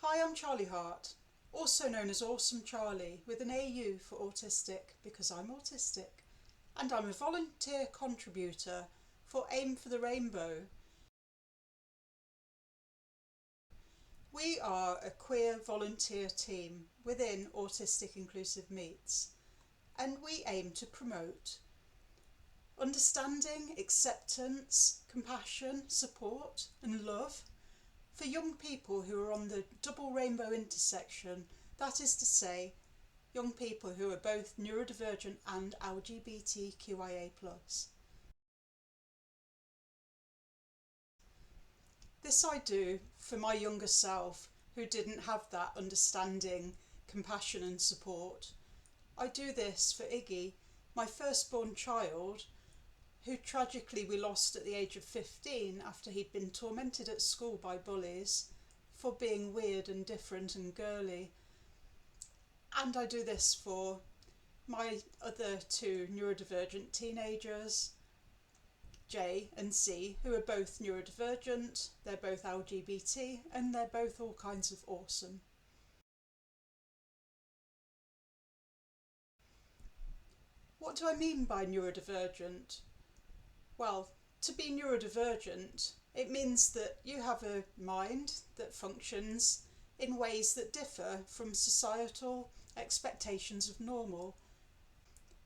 Hi, I'm Charlie Hart, also known as Awesome Charlie, with an AU for autistic because I'm autistic, and I'm a volunteer contributor for Aim for the Rainbow. We are a queer volunteer team within Autistic Inclusive Meets, and we aim to promote understanding, acceptance, compassion, support and love for young people who are on the double rainbow intersection, that is to say, young people who are both neurodivergent and LGBTQIA+. This I do for my younger self who didn't have that understanding, compassion and support. I do this for Iggy, my firstborn child, who tragically we lost at the age of 15 after he'd been tormented at school by bullies for being weird and different and girly. And I do this for my other two neurodivergent teenagers, J and C, who are both neurodivergent, they're both LGBT, and they're both all kinds of awesome. What do I mean by neurodivergent? Well, to be neurodivergent, it means that you have a mind that functions in ways that differ from societal expectations of normal.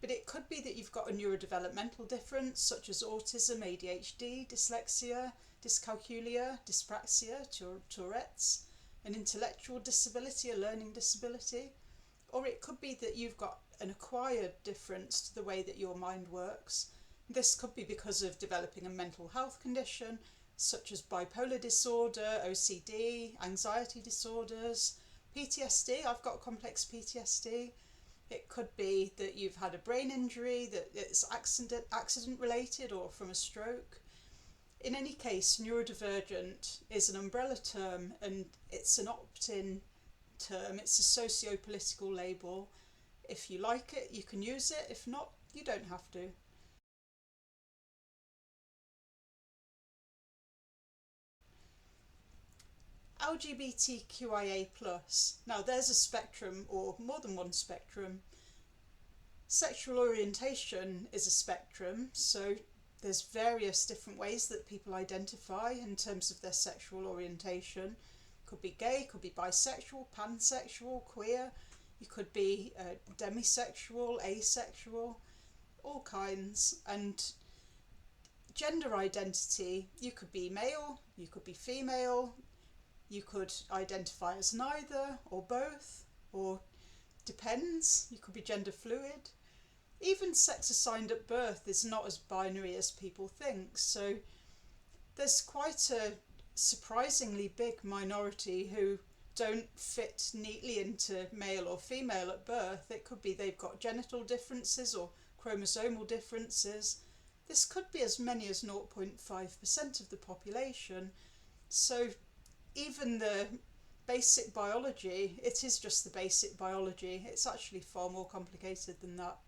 But it could be that you've got a neurodevelopmental difference such as autism, ADHD, dyslexia, dyscalculia, dyspraxia, Tourette's, an intellectual disability, a learning disability. Or it could be that you've got an acquired difference to the way that your mind works. This could be because of developing a mental health condition such as bipolar disorder, OCD, anxiety disorders, PTSD. I've got complex PTSD. It could be that you've had a brain injury, that it's accident related or from a stroke. In any case, neurodivergent is an umbrella term and it's an opt-in term. It's a socio-political label. If you like it, you can use it. If not, you don't have to. LGBTQIA+. Now there's a spectrum, or more than one spectrum. Sexual orientation is a spectrum, so there's various different ways that people identify in terms of their sexual orientation. Could be gay, could be bisexual, pansexual, queer. You could be demisexual, asexual, all kinds. And gender identity, you could be male, you could be female, you could identify as neither or both, or depends, you could be gender fluid. Even sex assigned at birth is not as binary as people think, so there's quite a surprisingly big minority who don't fit neatly into male or female at birth. It could be they've got genital differences or chromosomal differences. This could be as many as 0.5% of the population. So even the basic biology, it is just the basic biology. It's actually far more complicated than that.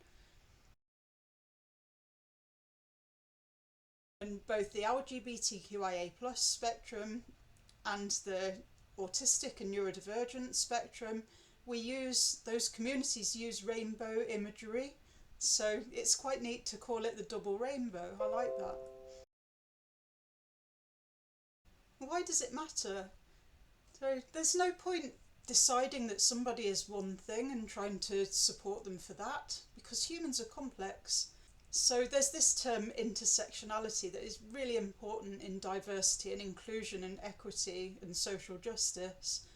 And both the LGBTQIA+ spectrum and the autistic and neurodivergent spectrum, those communities use rainbow imagery, so it's quite neat to call it the double rainbow. I like that. Why does it matter? So there's no point deciding that somebody is one thing and trying to support them for that, because humans are complex. So there's this term intersectionality that is really important in diversity and inclusion and equity and social justice.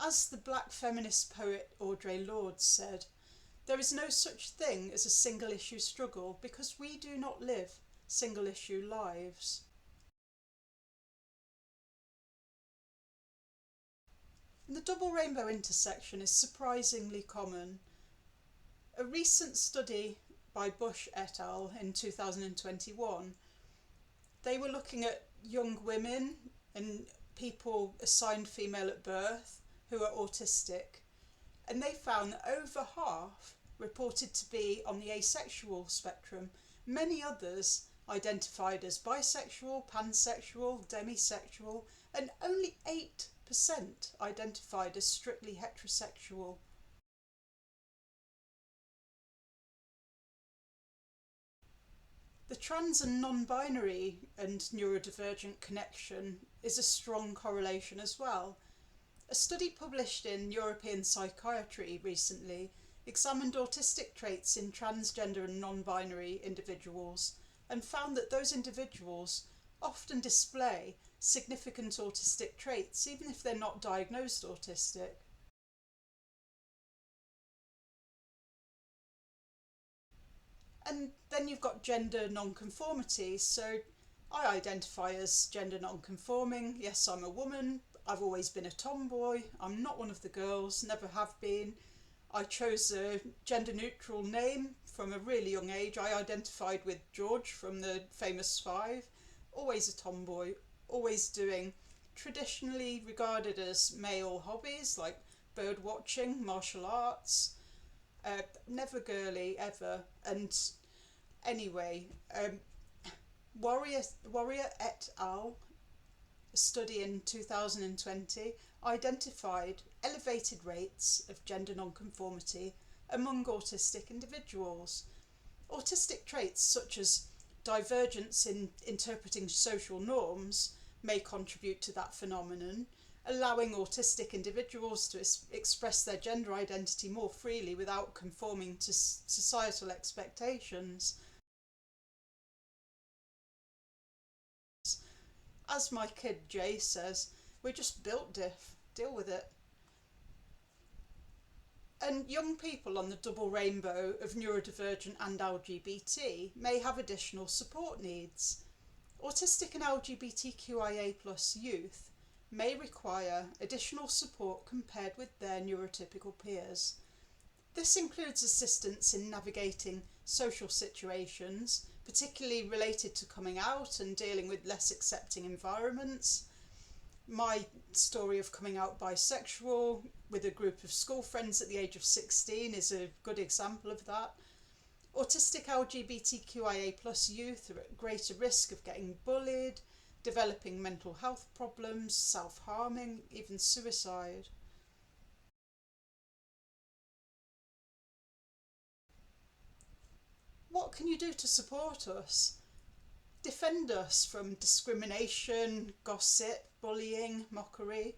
As the black feminist poet Audre Lorde said, there is no such thing as a single issue struggle because we do not live single issue lives. And the double rainbow intersection is surprisingly common. A recent study by Bush et al. In 2021, they were looking at young women and people assigned female at birth who are autistic, and they found that over half reported to be on the asexual spectrum. Many others identified as bisexual, pansexual, demisexual, and only 8% 28% identified as strictly heterosexual. The trans and non-binary and neurodivergent connection is a strong correlation as well. A study published in European Psychiatry recently examined autistic traits in transgender and non-binary individuals and found that those individuals often display significant autistic traits even if they're not diagnosed autistic. And then you've got gender non-conformity. So I identify as gender non-conforming. Yes, I'm a woman. I've always been a tomboy. I'm not one of the girls, never have been. I chose a gender-neutral name from a really young age. I identified with George from the famous Five. Always a tomboy, always doing traditionally regarded as male hobbies like bird watching, martial arts. Never girly ever. And anyway, Warrior et al. A study in 2020 identified elevated rates of gender nonconformity among autistic individuals. Autistic traits such as divergence in interpreting social norms may contribute to that phenomenon, allowing autistic individuals to express their gender identity more freely without conforming to societal expectations. As my kid Jay says, we're just built diff, deal with it. And young people on the double rainbow of neurodivergent and LGBT may have additional support needs. Autistic and LGBTQIA+ youth may require additional support compared with their neurotypical peers. This includes assistance in navigating social situations, particularly related to coming out and dealing with less accepting environments. My story of coming out bisexual with a group of school friends at the age of 16 is a good example of that. Autistic LGBTQIA+ youth are at greater risk of getting bullied, developing mental health problems, self-harming, even suicide. What can you do to support us? Defend us from discrimination, gossip, bullying, mockery.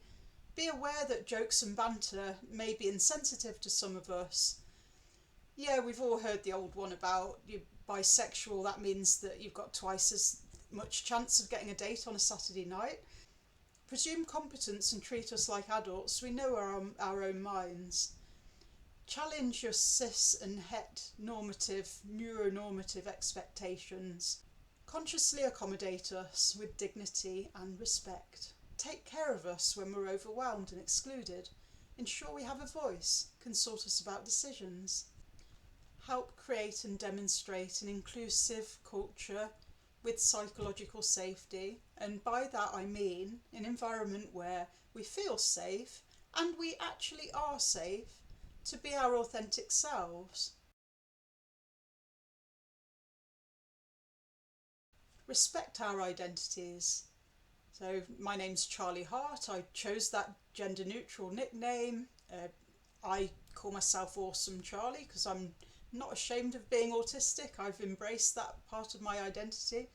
Be aware that jokes and banter may be insensitive to some of us. Yeah, we've all heard the old one about you're bisexual, that means that you've got twice as much chance of getting a date on a Saturday night. Presume competence and treat us like adults. We know our own minds. Challenge your cis and het normative, neuronormative expectations. Consciously accommodate us with dignity and respect. Take care of us when we're overwhelmed and excluded. Ensure we have a voice. Consult us about decisions. Help create and demonstrate an inclusive culture with psychological safety, and by that I mean an environment where we feel safe and we actually are safe to be our authentic selves. Respect our identities. So my name's Charlie Hart. I chose that gender neutral nickname. I call myself Awesome Charlie because I'm not ashamed of being autistic. I've embraced that part of my identity.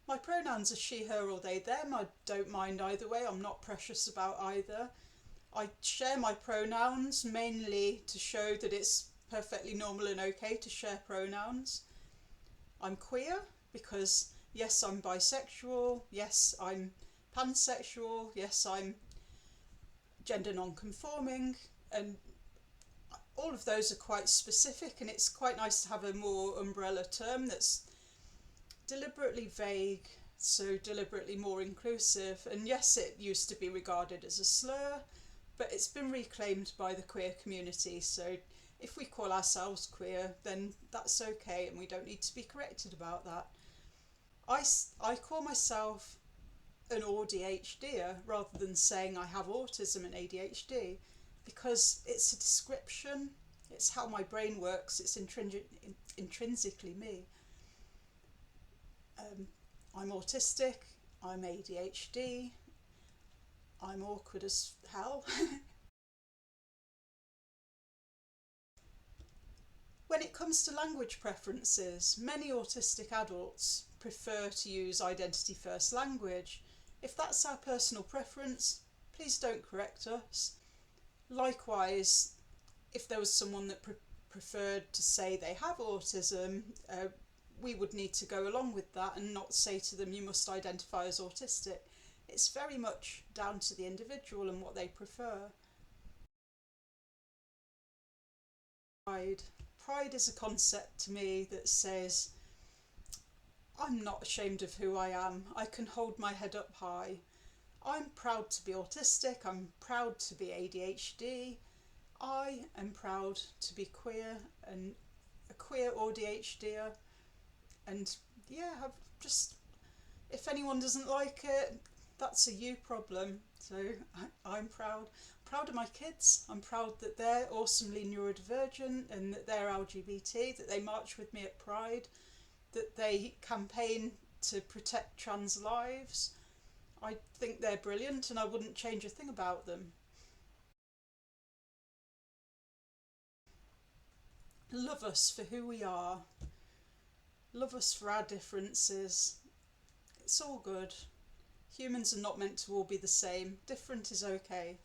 My pronouns are she, her or they, them. I don't mind either way. I'm not precious about either. I share my pronouns mainly to show that it's perfectly normal and okay to share pronouns. I'm queer because yes, I'm bisexual, yes, I'm pansexual, yes, I'm gender non-conforming, and all of those are quite specific, and it's quite nice to have a more umbrella term that's deliberately vague, so deliberately more inclusive. And yes, it used to be regarded as a slur, but it's been reclaimed by the queer community, so if we call ourselves queer, then that's okay and we don't need to be corrected about that. I call myself an ADHDer rather than saying I have autism and ADHD, because it's a description, it's how my brain works, it's intrinsically me. I'm autistic, I'm ADHD, I'm awkward as hell. When it comes to language preferences, many autistic adults prefer to use identity first language. If that's our personal preference, please don't correct us. Likewise, if there was someone that preferred to say they have autism, we would need to go along with that and not say to them, you must identify as autistic. It's very much down to the individual and what they prefer. Pride is a concept to me that says, I'm not ashamed of who I am. I can hold my head up high. I'm proud to be autistic. I'm proud to be ADHD. I am proud to be queer and a queer ADHDer. And yeah, I've just, if anyone doesn't like it, that's a you problem. So I'm proud. Proud of my kids. I'm proud that they're awesomely neurodivergent and that they're LGBT, that they march with me at Pride, that they campaign to protect trans lives. I think they're brilliant and I wouldn't change a thing about them. Love us for who we are. Love us for our differences. It's all good. Humans are not meant to all be the same. Different is okay.